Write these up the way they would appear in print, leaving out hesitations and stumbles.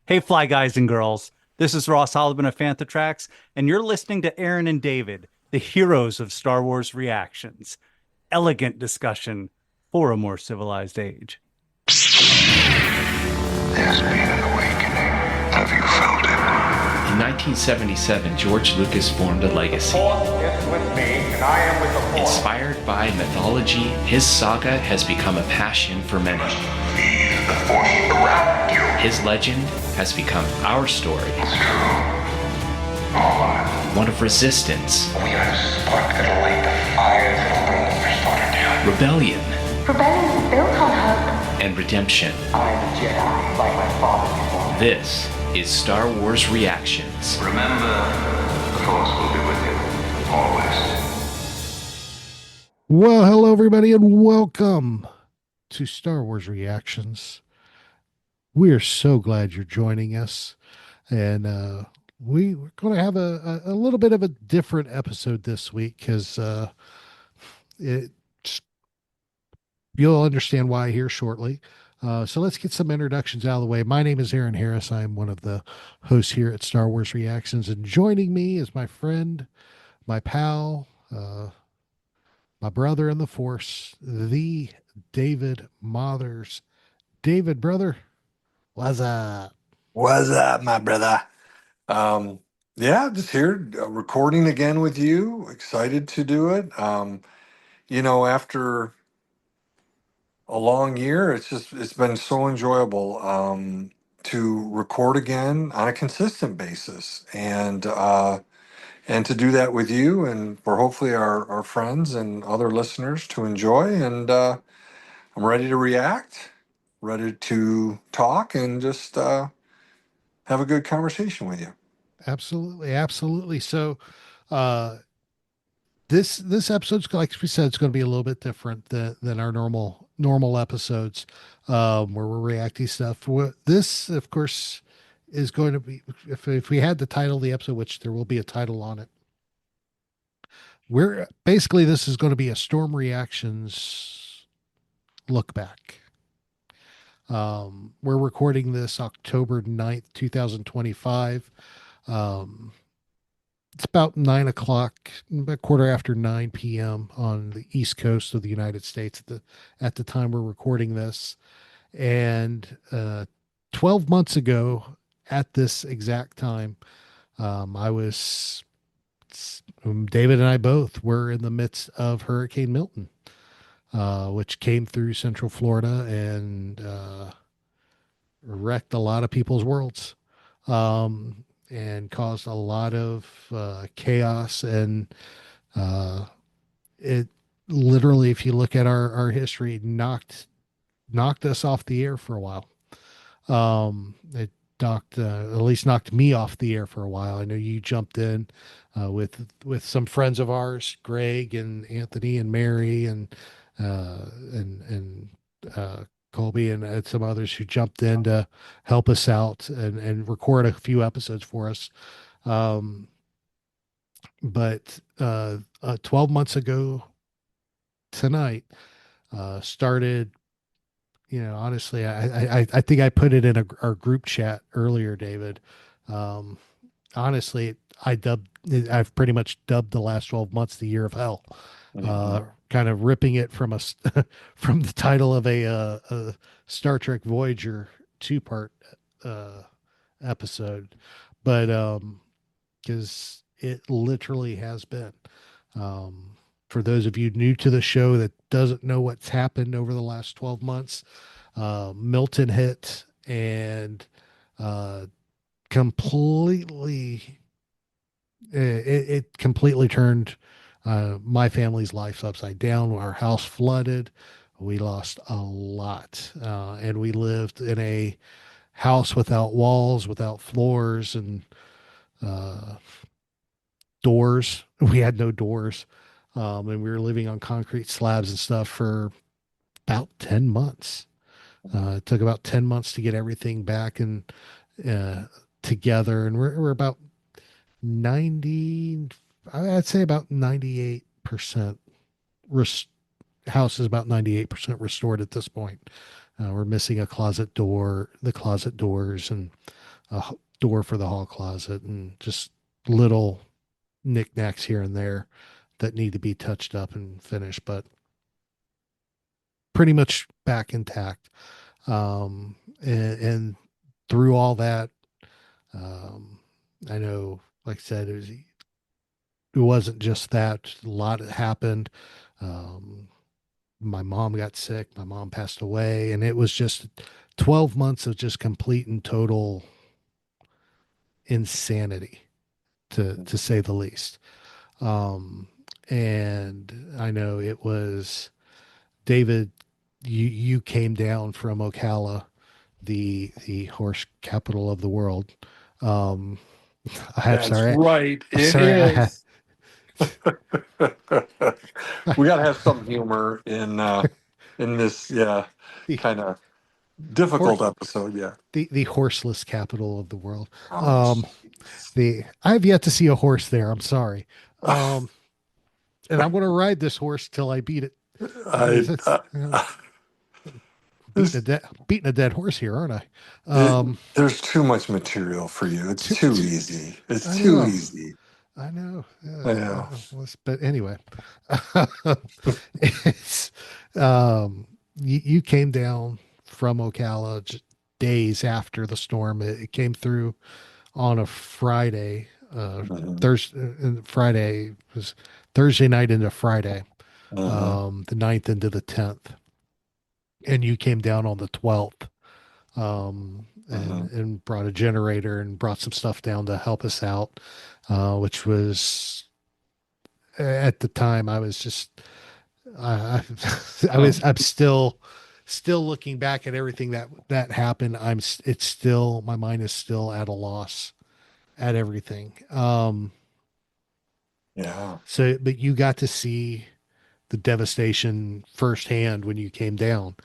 Hey, fly guys and girls. This is Ross Holliban of Fantatrax, and you're listening to Aaron and David, the heroes of Star Wars reactions. Elegant discussion for a more civilized age. There's been an awakening. Have you felt it? In 1977, George Lucas formed a legacy. Force is with me, and I am with the Force. Inspired by mythology, his saga has become a passion for many. Feel the Force around you. His legend has become our story. It's true. All One of resistance, we are the spark that'll light the fire that'll burn the First Order down. rebellion, Rebellion is built on hope. and redemption. I'm a Jedi, like my father before me. This is Star Wars Reactions. Remember, the Force will be with you. Always. Well, hello, everybody, and welcome to Star Wars Reactions. We are so glad you're joining us, and we're going to have a little bit of a different episode this week because you'll understand why here shortly. So let's get some introductions out of the way. My name is Aaron Harris. I'm one of the hosts here at Star Wars Reactions, and joining me is my friend, my pal, my brother in the Force, the David Mothers. David, brother, what's up? What's up, my brother? Yeah, just here recording again with you. Excited to do it. After a long year, it's been so enjoyable to record again on a consistent basis and to do that with you and for hopefully our friends and other listeners to enjoy. And I'm ready to react, ready to talk, and just have a good conversation with you. Absolutely, absolutely. So, uh, this episode's, like we said, it's going to be a little bit different than our normal episodes, where we're reacting stuff. This, of course, is going to be, if we had to title the episode, which there will be a title on it. We're basically, this is going to be a Storm Reactions look back. We're recording this October 9th, 2025. It's about 9 o'clock, about quarter after 9 p.m. on the East Coast of the United States at the time we're recording this. And 12 months ago, at this exact time, David and I both were in the midst of Hurricane Milton, which came through Central Florida and wrecked a lot of people's worlds. And caused a lot of chaos. And it literally, if you look at our history, knocked us off the air for a while. It at least knocked me off the air for a while. I know you jumped in with some friends of ours, Greg and Anthony and Mary and Colby and some others who jumped in to help us out and record a few episodes for us. But 12 months ago tonight, started, honestly, I think I put it in our group chat earlier, David. Honestly, I've pretty much dubbed the last 12 months the year of hell. Kind of ripping it from from the title of a Star Trek Voyager 2-part episode, but because it literally has been. For those of you new to the show that doesn't know what's happened over the last 12 months, Milton hit and completely it completely turned my family's life upside down. Our house flooded. We lost a lot. And we lived in a house without walls, without floors and doors. We had no doors. And we were living on concrete slabs and stuff for about 10 months. It took about 10 months to get everything back and together. And we're about 90, I'd say about 98% house is about 98% restored at this point. We're missing a closet door, the closet doors, and door for the hall closet, and just little knickknacks here and there that need to be touched up and finished, but pretty much back intact. And through all that, um, I know, like I said, it wasn't just that. A lot happened. Um, my mom got sick. My mom passed away, and it was just 12 months of just complete and total insanity, to say the least. Um, and I know it was David. You came down from Ocala, the horse capital of the world. Um, I'm That's sorry. right. I'm It sorry. is. We got to have some humor in this, yeah, the kind of horse difficult episode. Yeah. the horseless capital of the world. Oh, Um, the I've yet to see a horse there. I'm sorry. Um, and I'm going to ride this horse till I beat it. I, Beating this, beating a dead horse here, aren't I? it, Um, there's too much material for you. It's too, too easy. It's I too know. easy. I know. I I know. know. But anyway, it's you came down from Ocala days after the storm. It came through on a Friday. Mhm. Friday was Thursday night into Friday, Mhm. the 9th into the 10th, and you came down on the 12th. Mhm. And brought a generator and brought some stuff down to help us out, which was at the time I was just I'm still looking back at everything that happened. It's still, my mind is still at a loss at everything. Yeah. So but you got to see the devastation firsthand when you came down.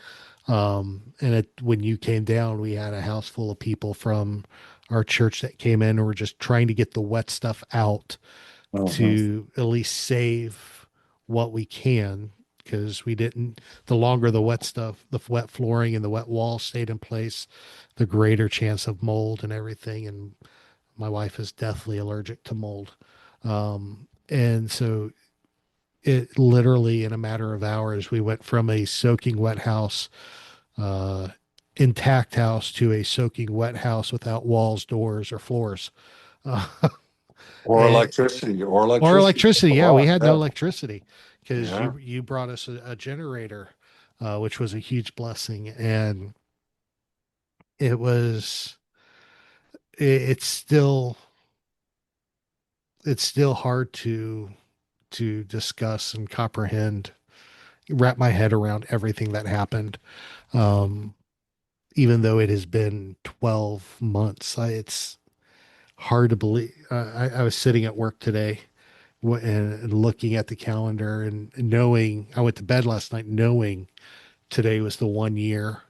When you came down, we had a house full of people from our church that came in and were just trying to get the wet stuff out Mhm. to at least save what we can. Because we didn't, the longer the wet stuff, the wet flooring and the wet walls stayed in place, the greater chance of mold and everything. And my wife is deathly allergic to mold. And so it literally, in a matter of hours, we went from a soaking wet house, uh, intact house, to a soaking wet house without walls, doors, or floors. Uh, Or and, electricity. Or or electricity. electricity. A Yeah, we lot. had no Yeah. electricity because Yeah. you brought us a generator, which was a huge blessing. And it was it's still hard to discuss and comprehend, wrap my head around everything that happened. Um, Even though it has been 12 months, it's hard to believe. I was sitting at work today and looking at the calendar and knowing, I went to bed last night knowing today was the 1 year.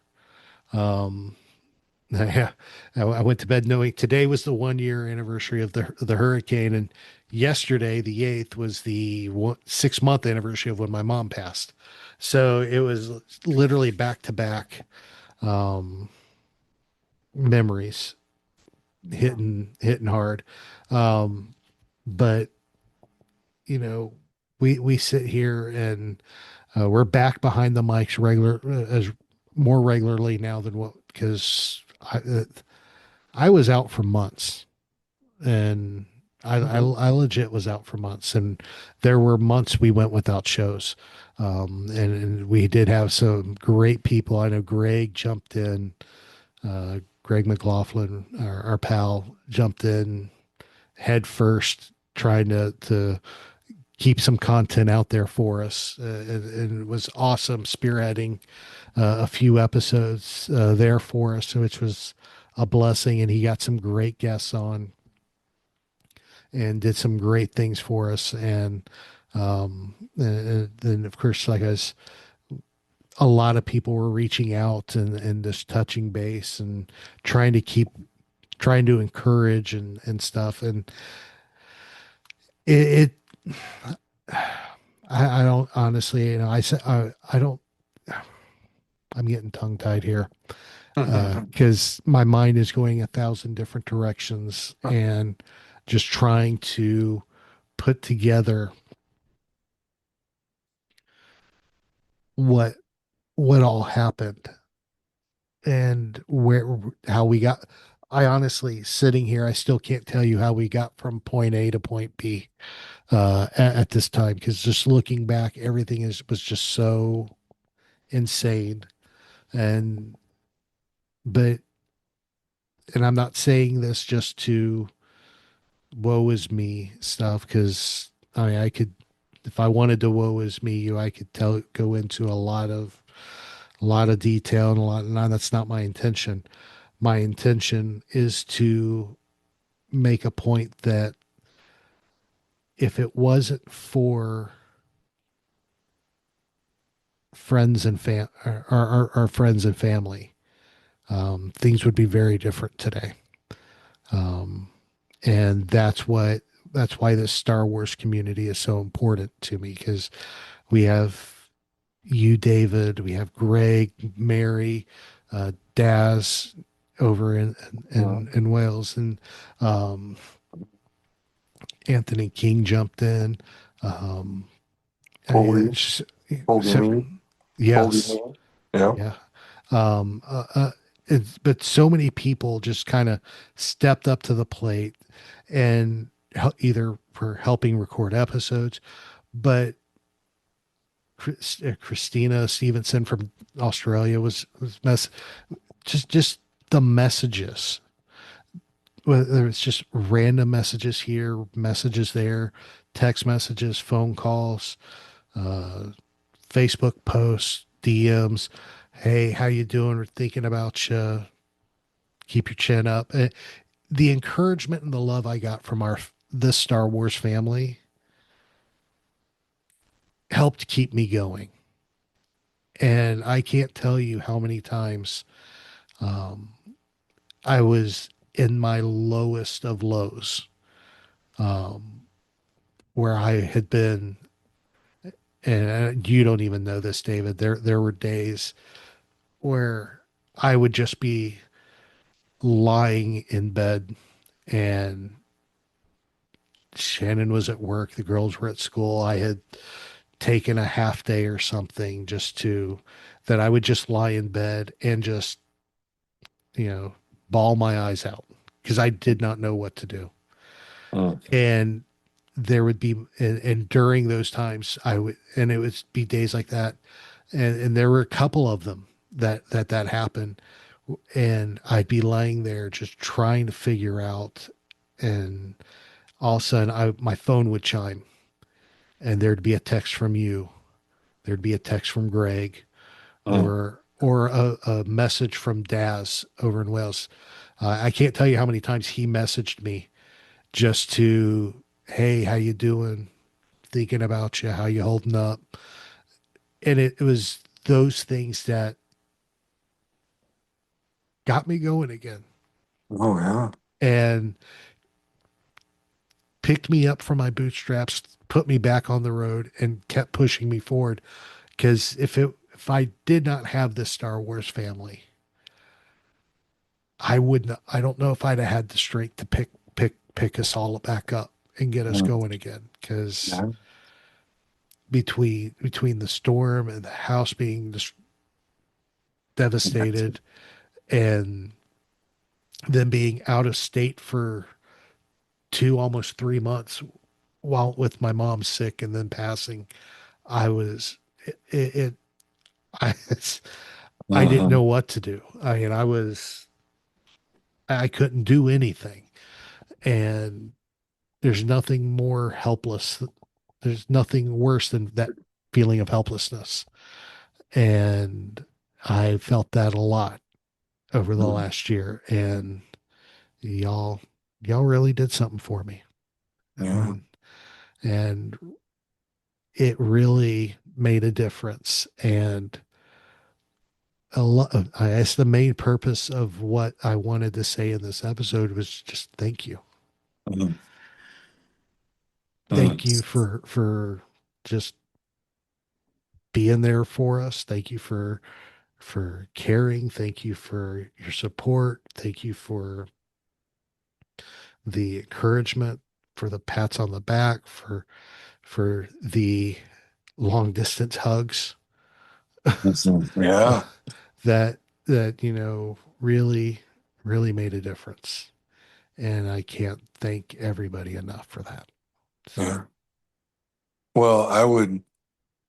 Um, I went to bed knowing today was the 1 year anniversary of the hurricane, and yesterday, the 8th, was the 6 month anniversary of when my mom passed. So it was literally back to back memories hitting hard. Um, but you know, we sit here and we're back behind the mics as more regularly now than what, because I was out for months, and Mhm. I legit was out for months, and there were months we went without shows. And we did have some great people. I know Greg jumped in. Greg McLaughlin, our pal, jumped in head first, trying to keep some content out there for us, and it was awesome, spearheading a few episodes there for us, which was a blessing. And he got some great guests on and did some great things for us. And then, of course, like I was, a lot of people were reaching out and just touching base and trying to keep trying to encourage and stuff. And it I don't honestly, I said, I don't, I'm getting tongue tied here. because my mind is going 1,000 different directions and just trying to put together what what all happened and where how we got. I honestly, sitting here, I still can't tell you how we got from point A to point B at this time, because just looking back, everything is was just so insane. And but and I'm not saying this just to woe is me stuff, because I could, if I wanted to woe is me you, I could go into a lot of detail and a lot. No, that's not my intention. My intention is to make a point that if it wasn't for friends and our friends and family, things would be very different today. Um, and that's why this Star Wars community is so important to me, because we have you, David, we have Greg, Mary, Daz over in Wales, and um, Anthony King jumped in. Um, Holding, it's holding so, me, holding yes, me. Yeah. yeah. Um, uh, uh, but so many people just kind of stepped up to the plate and either for helping record episodes, but Christina Stevenson from Australia was just the messages, whether it's just random messages here, messages there, text messages, phone calls, uh, Facebook posts, DMs. Hey, how you doing? We're thinking about you. Keep your chin up. The encouragement and the love I got from this Star Wars family helped keep me going. And I can't tell you how many times um, I was in my lowest of lows, um, where I had been, and you don't even know this, David. There were days where I would just be lying in bed, and Shannon was at work, the girls were at school. I had taken a half day or something just to that I would just lie in bed and just, you know, bawl my eyes out because I did not know what to do. Mm. And there would be, and during those times, and it would be days like that. And there were a couple of them that happened. And I'd be laying there just trying to figure out. And all of a sudden, my phone would chime and there'd be a text from you. There'd be a text from Greg, Mm. or a message from Daz over in Wales. I can't tell you how many times he messaged me just to, hey, how you doing? Thinking about you, how you holding up? And it was those things that got me going again Oh yeah. and picked me up from my bootstraps, put me back on the road, and kept pushing me forward. Because if I did not have this Star Wars family, I wouldn't. I don't know if I'd have had the strength to pick us all back up and get us Mm. going again. Because Yeah. between the storm and the house being just devastated, and then being out of state for almost 3 months while with my mom sick and then passing, I was it I I didn't Mhm. know what to do. I mean, I couldn't do anything. And there's nothing more helpless. There's nothing worse than that feeling of helplessness. And I felt that a lot over the Mm. last year. And y'all, y'all really did something for me. Yeah. And it really made a difference. And a lot I guess the main purpose of what I wanted to say in this episode was just thank you. Mm. Thank Mm. you for just being there for us. Thank you for for caring. Thank you for your support. Thank you for the encouragement, for the pats on the back, for the long distance hugs Yeah. that really really made a difference. And I can't thank everybody enough for that. So, Yeah. Well,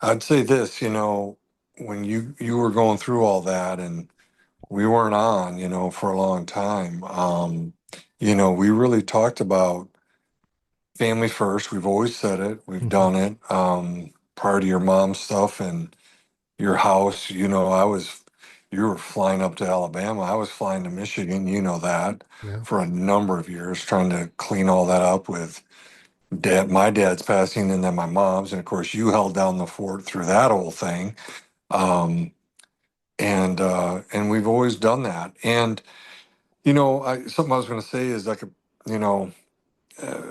I'd say this, when you were going through all that and we weren't on, for a long time, we really talked about family first. We've always said it. We've mhm, done it. Prior to your mom's stuff and your house, you were flying up to Alabama. I was flying to Michigan, that, yeah, for a number of years, trying to clean all that up with my dad's passing and then my mom's. And of course, you held down the fort through that whole thing. Um, and we've always done that. And, something I was going to say is I could, you know, uh,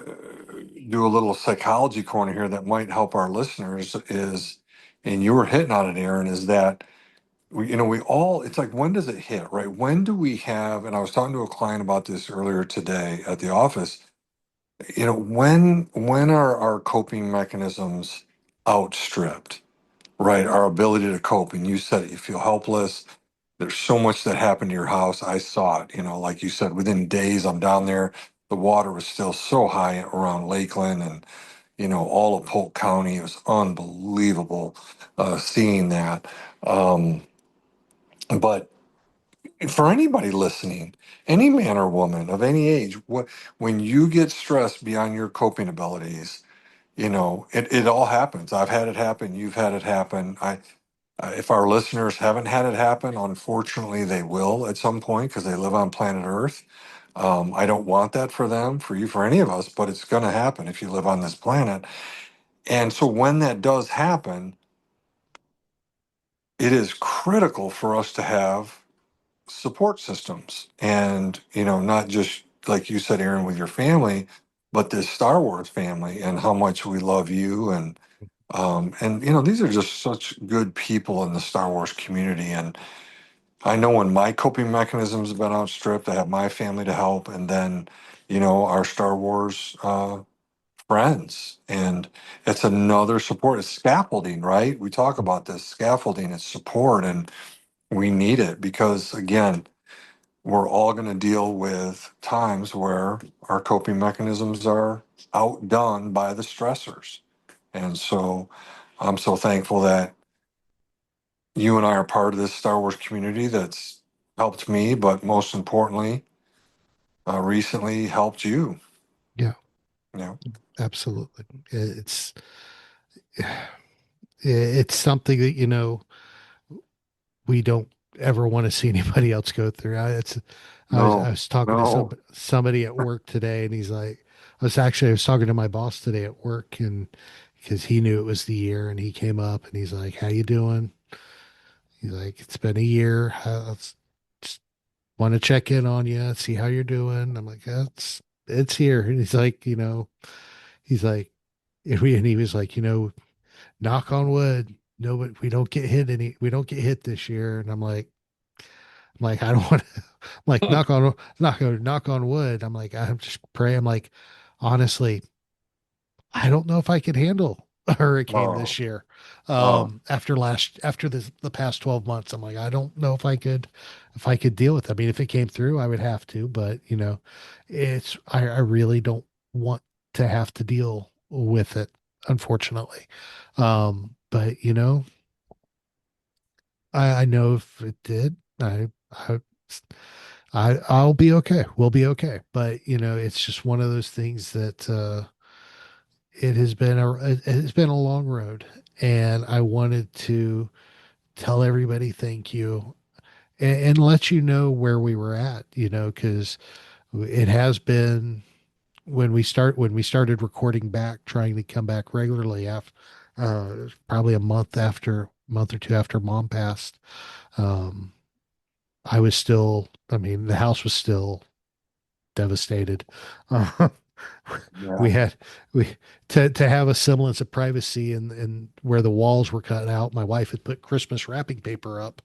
do a little psychology corner here that might help our listeners is, and you were hitting on it, Aaron, is that we all, it's like, when does it hit, right? When do we have, and I was talking to a client about this earlier today at the office, when are our coping mechanisms outstripped, right? Our ability to cope. And you said it, you feel helpless. There's so much that happened to your house. I saw it, like you said, within days I'm down there. The water was still so high around Lakeland and, all of Polk County. It was unbelievable seeing that. Um, but for anybody listening, any man or woman of any age, when you get stressed beyond your coping abilities, it all happens. I've had it happen. You've had it happen. If our listeners haven't had it happen, unfortunately, they will at some point because they live on planet Earth. I don't want that for them, for you, for any of us, but it's going to happen if you live on this planet. And so when that does happen, it is critical for us to have support systems and, not just like you said, Aaron, with your family, but this Star Wars family and how much we love you. And these are just such good people in the Star Wars community. And I know when my coping mechanisms have been outstripped, I have my family to help, and then, our Star Wars friends. And it's another support. It's scaffolding, right? We talk about this scaffolding, it's support, and we need it because, again, we're all going to deal with times where our coping mechanisms are outdone by the stressors. And so I'm so thankful that you and I are part of this Star Wars community that's helped me, but most importantly, recently helped you. yeah, You know, absolutely. It's something that, we don't ever want to see anybody else go through. I no, was talking to no, somebody at work today, and he's like, I was talking to my boss today at work, and because he knew it was the year, and he came up and he's like, "How you doing?" He's like, "It's been a year. Just want to check in on you, see how you're doing." I'm like, it's here." And he's like, he's like, and he was like, knock on wood. No, but we don't get hit this year. And I'm like, I don't want to, like, knock on wood. I'm like, I'm just pray. I'm like, honestly, I don't know if I could handle a hurricane oh, this year. oh, After the past 12 months, I'm like, I don't know if I could deal with it. I mean, if it came through, I would have to, but I really don't want to have to deal with it, unfortunately. But I know if it did, I, I'll be okay. We'll be okay. But it's just one of those things that it has been a long road, and I wanted to tell everybody thank you and let you know where we were at. Because it has been when we started recording back, trying to come back regularly after probably month or two after mom passed. Um, I was still, I mean, the house was still devastated. We Yeah. had we to have a semblance of privacy and where the walls were cut out. My wife had put Christmas wrapping paper up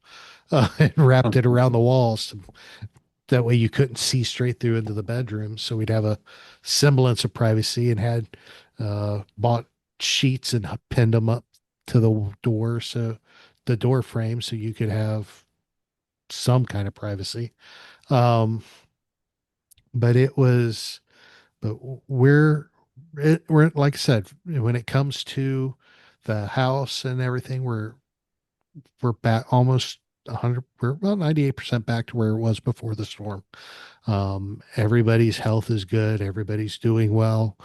and wrapped it around the walls. That way you couldn't see straight through into the bedroom. So we'd have a semblance of privacy and had bought sheets and pinned them up to the door. So the door frame, so you could have some kind of privacy. Um, but it was, but we're, like I said, when it comes to the house and everything, we're back almost 100, we're about 98% back to where it was before the storm. Everybody's health is good. Everybody's doing well.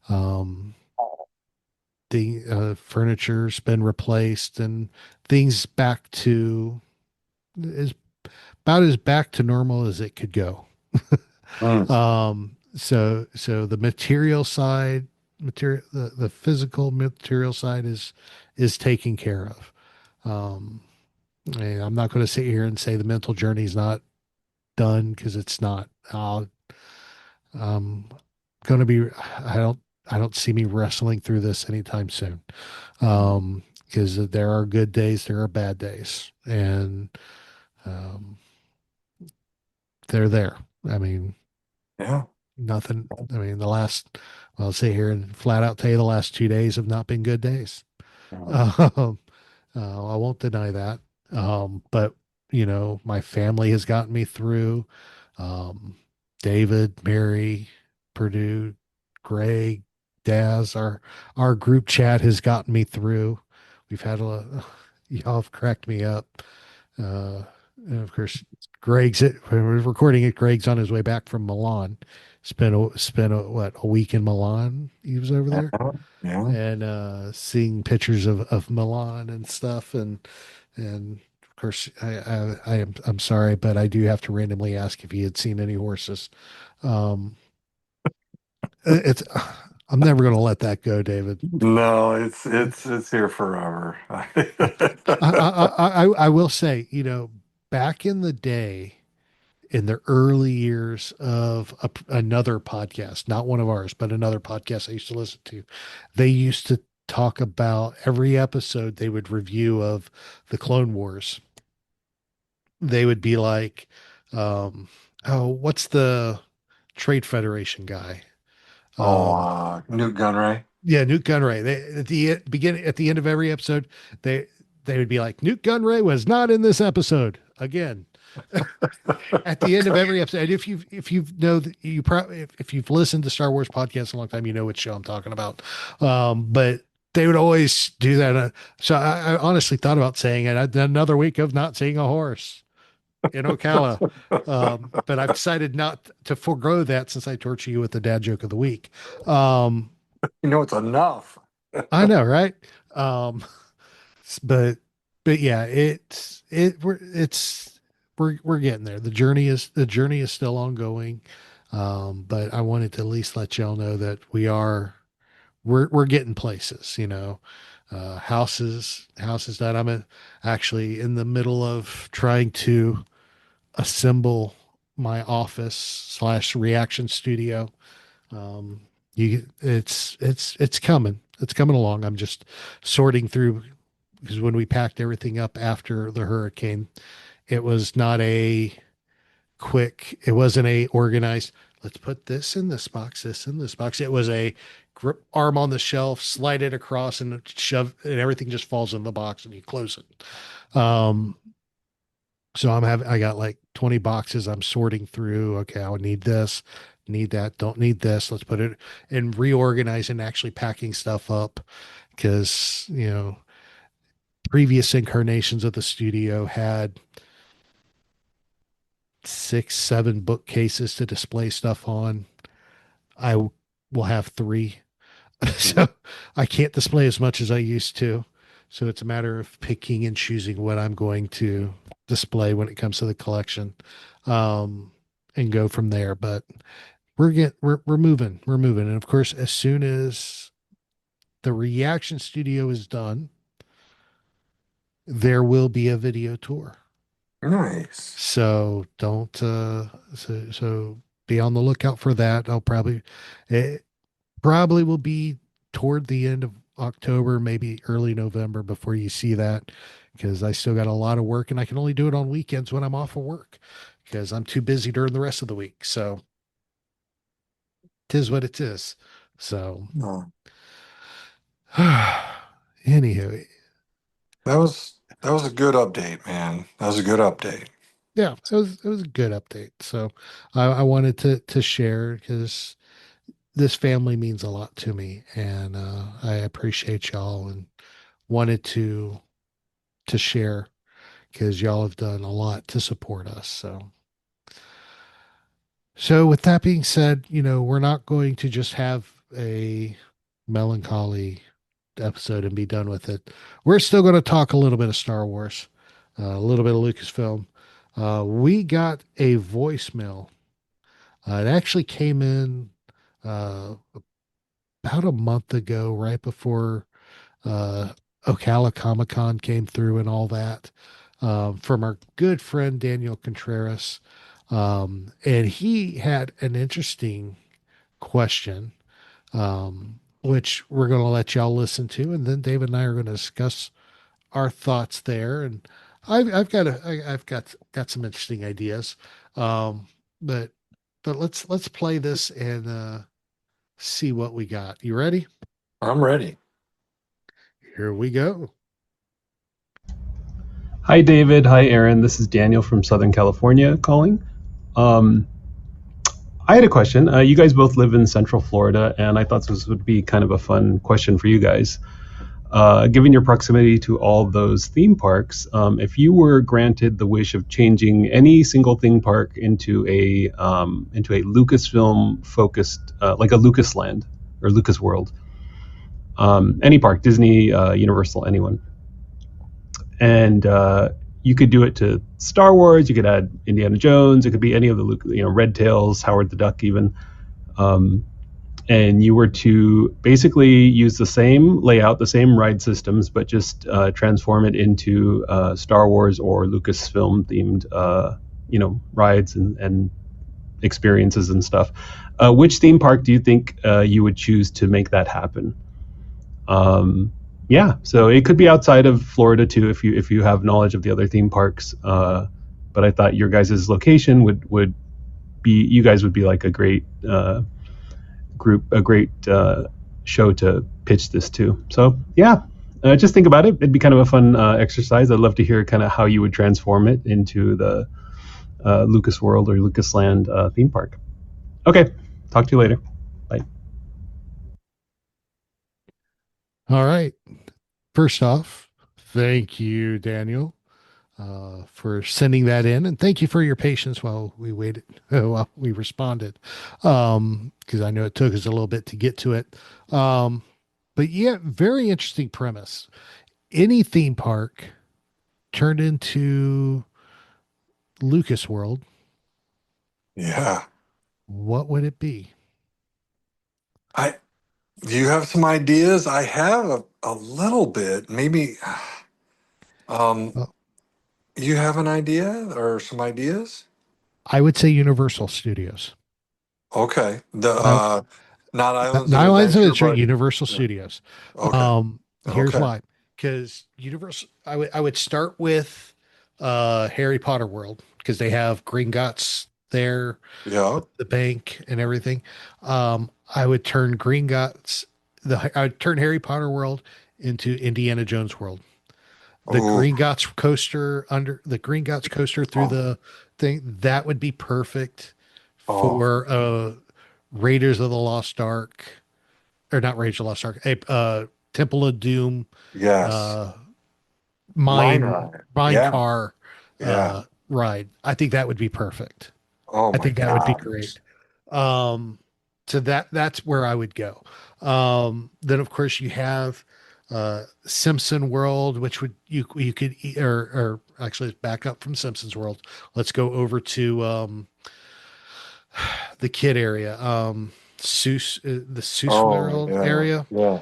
Um, the furniture's been replaced and things back to is about as back to normal as it could go. Mm. So the material side, the physical material side is taken care of. Um, and I'm not going to sit here and say the mental journey is not done because it's not. Um, going to be. I don't. I don't see me wrestling through this anytime soon. Because there are good days, there are bad days, and um, they're there. I mean, Yeah. nothing. I mean, I'll sit here and flat out tell you the last 2 days have not been good days. Um, I won't deny that. But my family has gotten me through. Um, David, Mary, Purdue, Greg, Daz, our group chat has gotten me through. We've had y'all have cracked me up. And of course, when we're recording it, Greg's on his way back from Milan. Spent a week in Milan. He was over there Yeah. Yeah. and seeing pictures of Milan and stuff and of course I'm sorry, but I do have to randomly ask if he had seen any horses. Um, it's I'm never going to let that go, David. No, it's here forever. I will say, back in the day, in the early years of another podcast, not one of ours, but another podcast I used to listen to, they used to talk about every episode they would review of the Clone Wars. They would be like, um, oh, what's the Trade Federation guy? Oh, Um, Newt Gunray. yeah, Newt Gunray. At the end of every episode, they would be like, Newt Gunray was not in this episode again. At the end of every episode, and if you know that you probably if you've listened to Star Wars podcasts a long time, you know which show I'm talking about. But they would always do that. So I honestly thought about saying it. I'd done another week of not seeing a horse in Ocala. But I've decided not to forego that since I torture you with the dad joke of the week. Um, It's enough. I know, right? Um, but yeah, we're getting there. The journey is still ongoing. But I wanted to at least let y'all know that we're getting places, houses that actually in the middle of trying to assemble my office slash reaction studio. Um, it's coming. It's coming along. I'm just sorting through because when we packed everything up after the hurricane, it was not it wasn't a organized, let's put this in this box, this in this box. It was a grip arm on the shelf, slide it across and shove, and everything just falls in the box and you close it. So I got like 20 boxes I'm sorting through. Okay, I would need this, need that, don't need this. Let's put it and reorganize and actually packing stuff up because, previous incarnations of the studio had 6, 7 bookcases to display stuff on. I will have 3. So I can't display as much as I used to. So it's a matter of picking and choosing what I'm going to display when it comes to the collection, and go from there. But we're moving, and of course, as soon as the reaction studio is done, there will be a video tour. Nice. So don't so be on the lookout for that. It probably will be toward the end of October, maybe early November before you see that, because I still got a lot of work and I can only do it on weekends when I'm off of work because I'm too busy during the rest of the week. So tis what it is. So Oh, anywho, that was a good update, man. That was a good update. yeah, it was a good update. So I wanted to share because this family means a lot to me, and I appreciate y'all and wanted to share because y'all have done a lot to support us. So with that being said, we're not going to just have a melancholy episode and be done with it. We're still going to talk a little bit of Star Wars, a little bit of Lucasfilm. We got a voicemail. It actually came in uh, about a month ago, right before Ocala Comic Con came through and all that, from our good friend Daniel Contreras. And he had an interesting question, which we're going to let y'all listen to. And then David and I are going to discuss our thoughts there. And I've got some interesting ideas. Um, but, but let's play this and, see what we got. You ready? I'm ready. Here we go. Hi, David. Hi, Aaron. This is Daniel from Southern California calling. Um, I had a question. You guys both live in Central Florida, and I thought this would be kind of a fun question for you guys. Given your proximity to all those theme parks, if you were granted the wish of changing any single theme park into a Lucasfilm focused, like a Lucasland or Lucas World, any park, Disney, Universal, anyone, and you could do it to Star Wars. You could add Indiana Jones. It could be any of the Red Tails, Howard the Duck, even. And you were to basically use the same layout, the same ride systems, but just transform it into Star Wars or Lucasfilm themed, rides and experiences and stuff. Which theme park do you think you would choose to make that happen? Yeah, so it could be outside of Florida too, if you have knowledge of the other theme parks. But I thought your guys' location would be, you guys would be like a great group, a great show to pitch this to. So yeah, just think about it. It'd be kind of a fun exercise. I'd love to hear kind of how you would transform it into the Lucas World or Lucasland theme park. Okay, talk to you later. Bye. All right. First off, thank you, Daniel, for sending that in, and thank you for your patience while we waited, while we responded, because I know it took us a little bit to get to it. But yeah, very interesting premise. Any theme park turned into Lucas World, Yeah. what would it be? I Do you have some ideas? I have a little bit. Maybe um Well, you have an idea or some ideas? I would say Universal Studios. Okay. The I, not Islands of Nine Lines of Adventure, Adventure, but Universal yeah. Studios. Okay. Here's Okay. why. Because Universal, I would start with Harry Potter World because they have Gringotts there, Yeah. the bank and everything. I would turn Gringotts, I would turn Harry Potter World into Indiana Jones World. The Ooh. Gringotts coaster under the Gringotts coaster through Oh. the thing that would be perfect Oh. for Raiders of the Lost Ark, or not Raiders of the Lost Ark, Temple of Doom, Yes. uh, Mine mine ride. mine Yeah. car Yeah. ride. I think that would be perfect. Oh I my think that would be God. great. Um, so that's where I would go. Then of course you have Simpson World, which would you could or actually let's back up from Simpsons World. Let's go over to the kid area, the Seuss Oh World yeah. area. Yeah.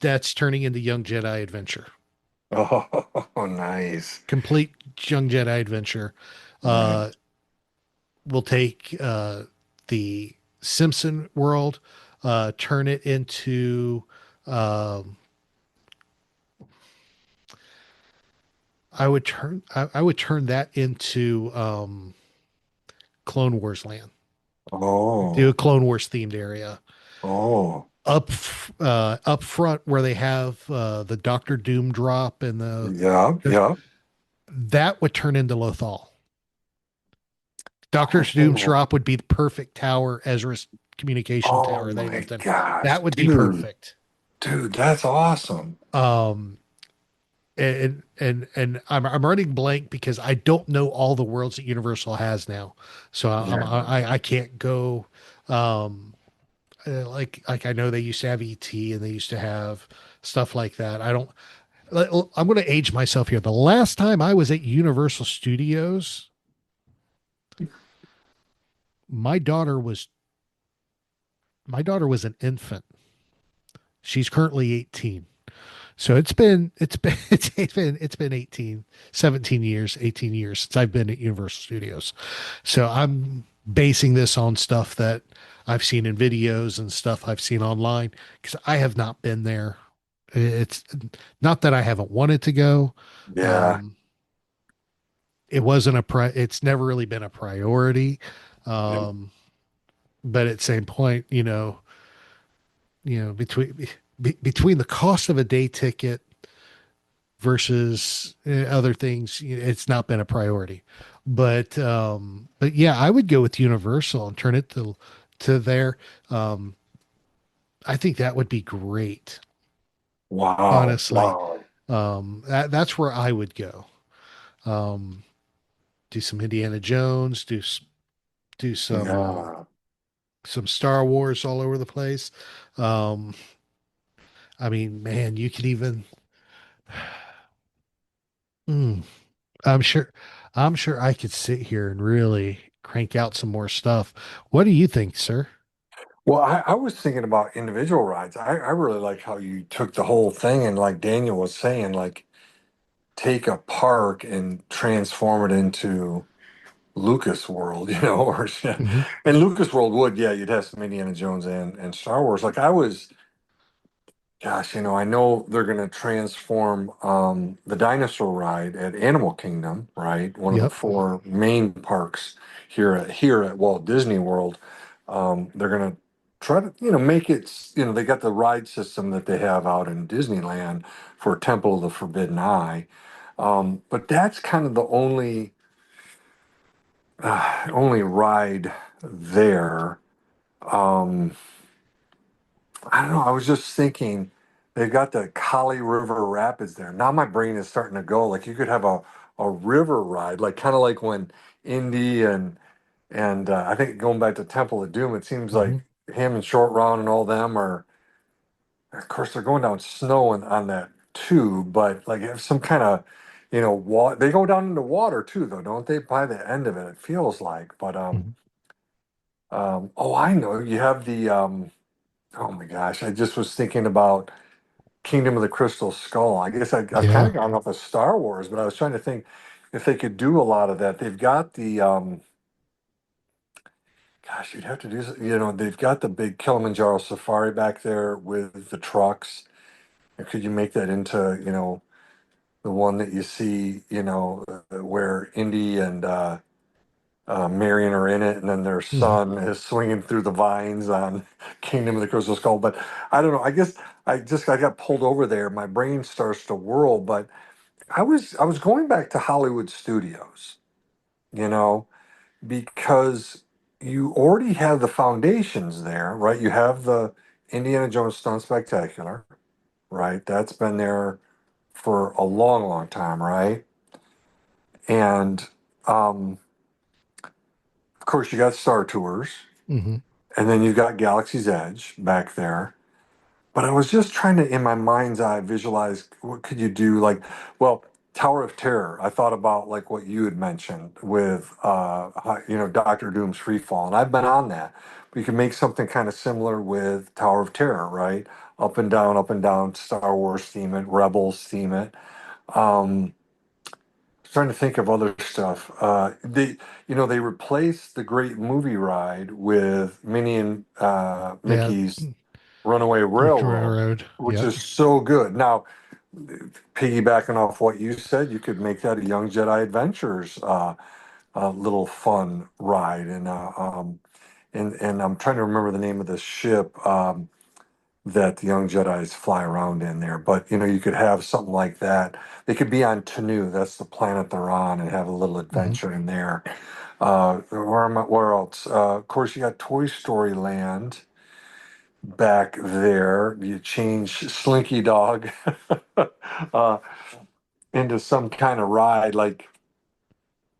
That's turning into Young Jedi Adventure, Oh, nice. complete Young Jedi Adventure. Nice. Uh, we'll take the Simpson world, turn it into um, I would turn that into Clone Wars land. Do a Oh, Clone Wars themed area. oh, Up front where they have the Doctor Doom drop and yeah, the yeah. that would turn into Lothal. Doctor Doom's Oh, drop would be the perfect tower, Ezra's communication oh tower they my lived in. gosh, That would be dude, perfect. dude, that's awesome. Um, and I'm running blank because I don't know all the worlds that Universal has now, so Yeah, I can't go. Um, like I know they used to have ET and they used to have stuff like that. I don't. I'm going to age myself here. The last time I was at Universal Studios, my daughter was my daughter was an infant. She's currently 18. So it's been 18, 17 years, 18 years since I've been at Universal Studios. So I'm basing this on stuff that I've seen in videos and stuff I've seen online because I have not been there. It's not that I haven't wanted to go. yeah, Um, it wasn't it's never really been a priority. yeah. But at the same point, between the cost of a day ticket versus other things, it's not been a priority. But yeah, I would go with Universal and turn it to there. Um, I think that would be great. Wow, Honestly, wow. that's where I would go. Um, do some Indiana Jones, do Yeah. some Star Wars all over the place. Um, I mean, man, you could even. Mm, I'm sure. I'm sure I could sit here and really crank out some more stuff. What do you think, sir? Well, I was thinking about individual rides. I really like how you took the whole thing and like Daniel was saying, like take a park and transform it into Lucas World, or Hmm. and Lucas World would, yeah, you'd have some Indiana Jones and Star Wars. Like I was, gosh, I know they're going to transform the dinosaur ride at Animal Kingdom, right? One of the Yep. four main parks here at Walt Disney World. They're going to try to, make it, they got the ride system that they have out in Disneyland for Temple of the Forbidden Eye. But that's kind of the only ride there. Um, I don't know. I was just thinking they've got the Kali River Rapids there. Now my brain is starting to go. Like you could have a river ride, like kind of like when Indy and I think going back to Temple of Doom, it seems like Hmm. him and Short Round and all them are. Of course, they're going down snow on that too, but like have some kind of, water. They go down into water too, though, don't they? By the end of it, it feels like. But Hmm. oh, I know. You have the oh my gosh, I just was thinking about Kingdom of the Crystal Skull. I guess I've kind Yeah. of gone off of Star Wars, but I was trying to think if they could do a lot of that. They've got the gosh, you'd have to do, they've got the big Kilimanjaro Safari back there with the trucks. And could you make that into, the one that you see, where Indy and Marion are in it, and then their Hmm. son is swinging through the vines on Kingdom of the Crystal Skull. But I don't know. I guess I got pulled over there. My brain starts to whirl. But I was going back to Hollywood studios, you know, because you already have the foundations there, right? You have the Indiana Jones Stunt Spectacular, right? That's been there for a long, long time, right? And of course, you got Star Tours, Hmm. and then you've got Galaxy's Edge back there. But I was just trying to, in my mind's eye, visualize what could you do? Like, well, Tower of Terror. I thought about like what you had mentioned with, Doctor Doom's Free Fall, and I've been on that. We could make something kind of similar with Tower of Terror, right? Up and down. Star Wars theme it, Rebels theme it. Um, trying to think of other stuff. They replaced the great movie ride with Minnie and Yeah. Mickey's Runaway Richter Railroad, Railroad. which Yep. is so good. Now, piggybacking off what you said, you could make that a Young Jedi Adventures little fun ride, and I'm trying to remember the name of the ship that the young Jedi's fly around in there. But you could have something like that. They could be on Tanu, that's the planet they're on, and have a little Hmm. adventure in there. Where else? Of course, you got Toy Story Land back there. You change Slinky Dog uh, into some kind of ride, like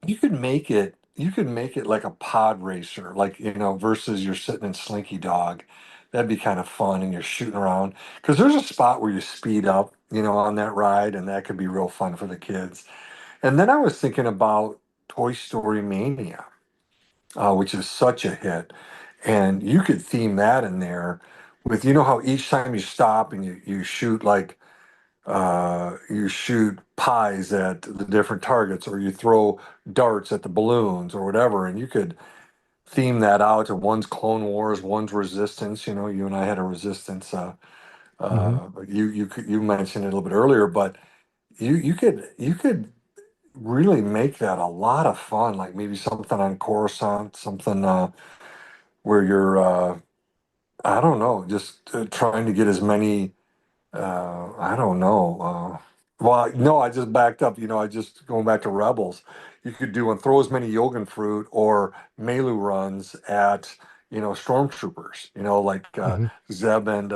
you could make it like a pod racer, like versus you're sitting in Slinky Dog. That'd be kind of fun, and you're shooting around because there's a spot where you speed up, on that ride, and that could be real fun for the kids. And then I was thinking about Toy Story Mania, which is such a hit, and you could theme that in there with how each time you stop and you shoot like you shoot pies at the different targets, or you throw darts at the balloons, or whatever, and you could theme that out to one's Clone Wars, one's Resistance. You and I had a Resistance. Hmm. You mentioned it a little bit earlier, but you could really make that a lot of fun. Like maybe something on Coruscant, something where you're I don't know, just trying to get as many I don't know. Well, no, I just backed up. I just going back to Rebels. You could do and throw as many Yogan fruit or Melu runs at stormtroopers. Like Hmm. Zeb and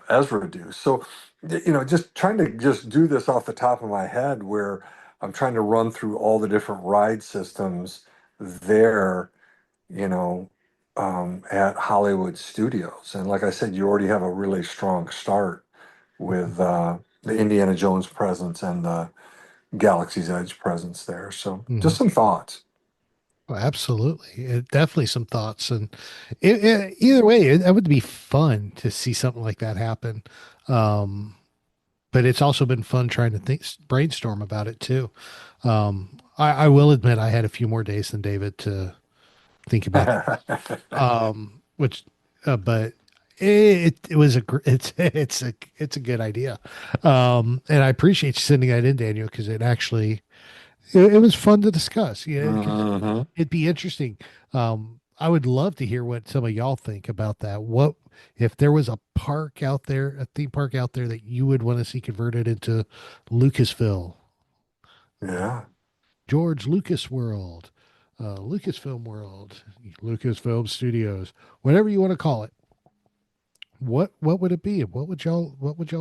Ezra do. So, just trying to just do this off the top of my head, where I'm trying to run through all the different ride systems there. You know. At Hollywood Studios, and like I said, you already have a really strong start with the Indiana Jones presence and the Galaxy's Edge presence there. So Hmm. just some thoughts. Well, absolutely. Definitely some thoughts. And either way, that would be fun to see something like that happen. Um, but it's also been fun trying to brainstorm about it too. I will admit I had a few more days than David to think about which, but it was it's a good idea. And I appreciate you sending that in, Daniel, because it was fun to discuss. Because Mhm. it'd be interesting. I would love to hear what some of y'all think about that. What if there was a park out there, a theme park out there that you would want to see converted into Lucasville, uh, Yeah. George Lucas World, Lucasfilm World, Lucasfilm Studios, whatever you want to call it. What would it be? What would y'all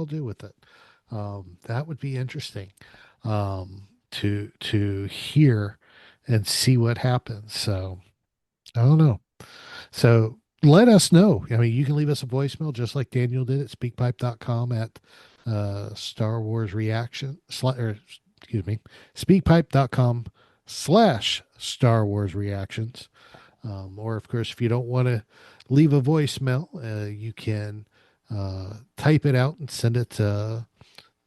do with it? That would be interesting to hear and see what happens. So I don't know. So let us know. I mean, you can leave us a voicemail just like Daniel did at speakpipe.com at Star Wars Reaction, or excuse me, speakpipe.com/Star Wars Reactions. Or, of course, if you don't want to leave a voicemail, you can type it out and send it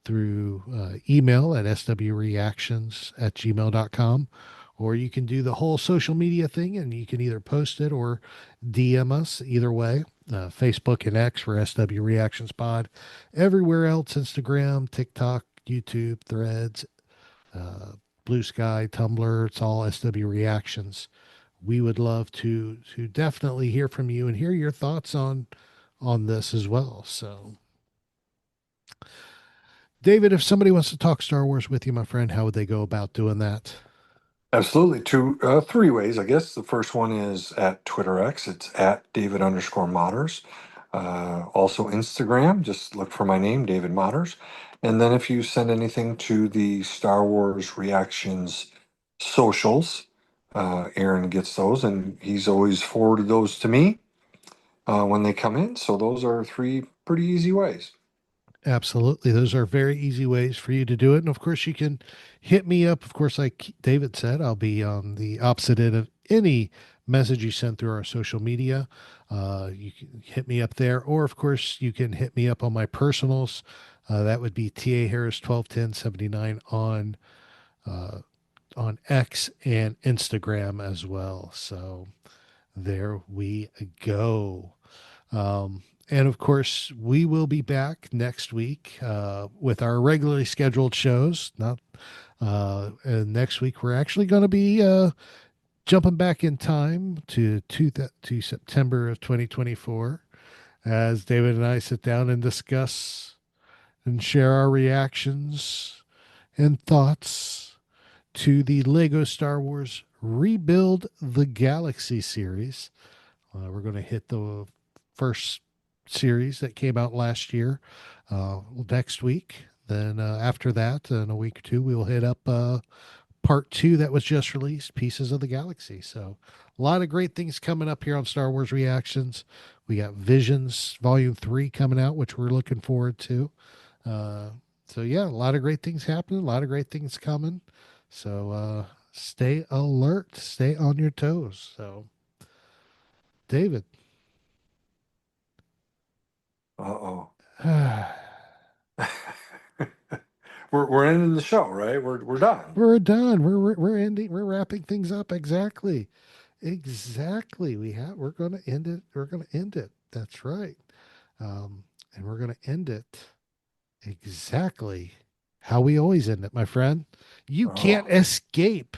through email at swreactions@gmail.com. Or you can do the whole social media thing and you can either post it or DM us either way. Facebook and X for SW Reactions Pod. Everywhere else, Instagram, TikTok, YouTube, Threads, uh, Blue Sky, Tumblr, it's all SW Reactions. We would love to definitely hear from you and hear your thoughts on this as well. So, David, if somebody wants to talk Star Wars with you, my friend, how would they go about doing that? Absolutely. Three ways, I guess. The first one is at Twitter X. It's at David_Motters. Also Instagram, just look for my name, David Motters. And then if you send anything to the Star Wars Reactions socials, Aaron gets those, and he's always forwarded those to me when they come in. So those are three pretty easy ways. Absolutely. Those are very easy ways for you to do it. And of course, you can hit me up. Of course, like David said, I'll be on the opposite end of any message you send through our social media. You can hit me up there. Or, of course, you can hit me up on my personals. That would be TA Harris 121079 on on X and Instagram as well. So there we go. And of course, we will be back next week with our regularly scheduled shows. And next week we're actually going to be jumping back in time to September of 2024, as David and I sit down and discuss and share our reactions and thoughts to the Lego Star Wars Rebuild the Galaxy series. We're going to hit the first series that came out last year next week. Then after that, in a week or two, we will hit up part 2 that was just released, Pieces of the Galaxy. So a lot of great things coming up here on Star Wars Reactions. We got Visions Volume 3 coming out, which we're looking forward to. So yeah, a lot of great things happening, a lot of great things coming. So stay alert, stay on your toes. So David. Uh-oh. we're ending the show, right? We're done. We're done. We're ending. We're wrapping things up. Exactly. We're going to end it. We're going to end it. That's right. And we're going to end it exactly how we always end it, my friend. You can't escape.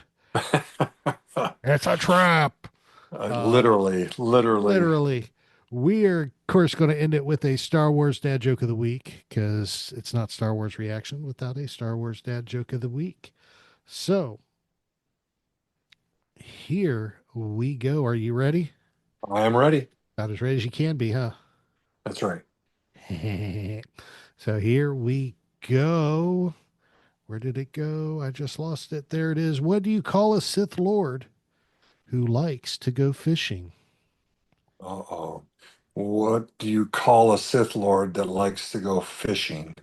It's a trap. Literally. We are, of course, going to end it with a Star Wars Dad Joke of the Week, because it's not Star Wars Reaction without a Star Wars Dad Joke of the Week. So, here we go. Are you ready? I am ready. About as ready as you can be, huh? That's right. So, here we go. Where did it go? I just lost it. There it is. What do you call a Sith Lord who likes to go fishing? Uh-oh. What do you call a Sith Lord that likes to go fishing?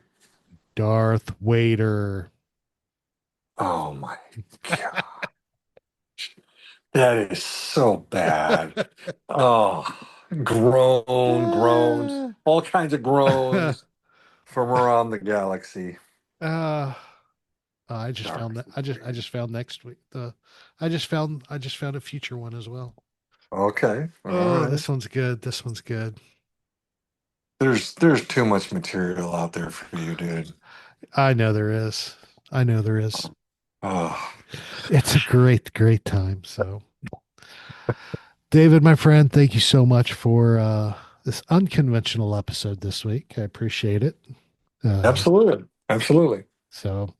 Darth Vader. Oh my God. That is so bad. Oh, groans, all kinds of groans from around the galaxy. I just found that. I just found next week. I just found a future one as well. Okay. All right. This one's good. This one's good. There's too much material out there for you, dude. I know there is. Oh. It's a great time. So, David, my friend, thank you so much for this unconventional episode this week. I appreciate it. Absolutely. So,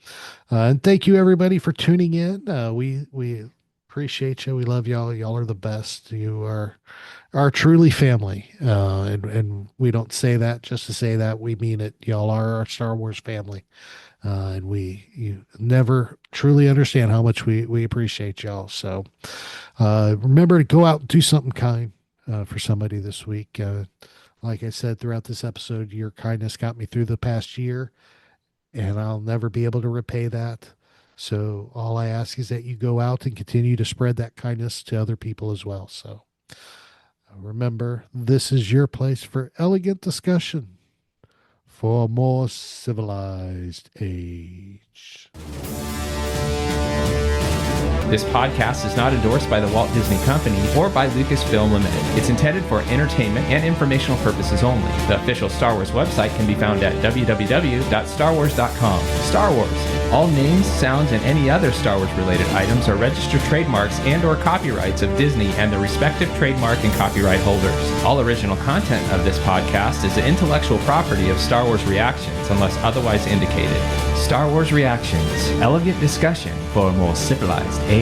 and thank you everybody for tuning in. We appreciate you. We love y'all. Y'all are the best. You are truly family. And we don't say that just to say that. We mean it. Y'all are our Star Wars family. And you never truly understand how much we appreciate y'all. So, remember to go out and do something kind, for somebody this week. Like I said, throughout this episode, your kindness got me through the past year, and I'll never be able to repay that. So all I ask is that you go out and continue to spread that kindness to other people as well. So remember, this is your place for elegant discussion for a more civilized age. This podcast is not endorsed by the Walt Disney Company or by Lucasfilm Limited. It's intended for entertainment and informational purposes only. The official Star Wars website can be found at www.starwars.com. Star Wars. All names, sounds, and any other Star Wars-related items are registered trademarks and/or copyrights of Disney and the respective trademark and copyright holders. All original content of this podcast is the intellectual property of Star Wars Reactions unless otherwise indicated. Star Wars Reactions. Elegant discussion for a more civilized age.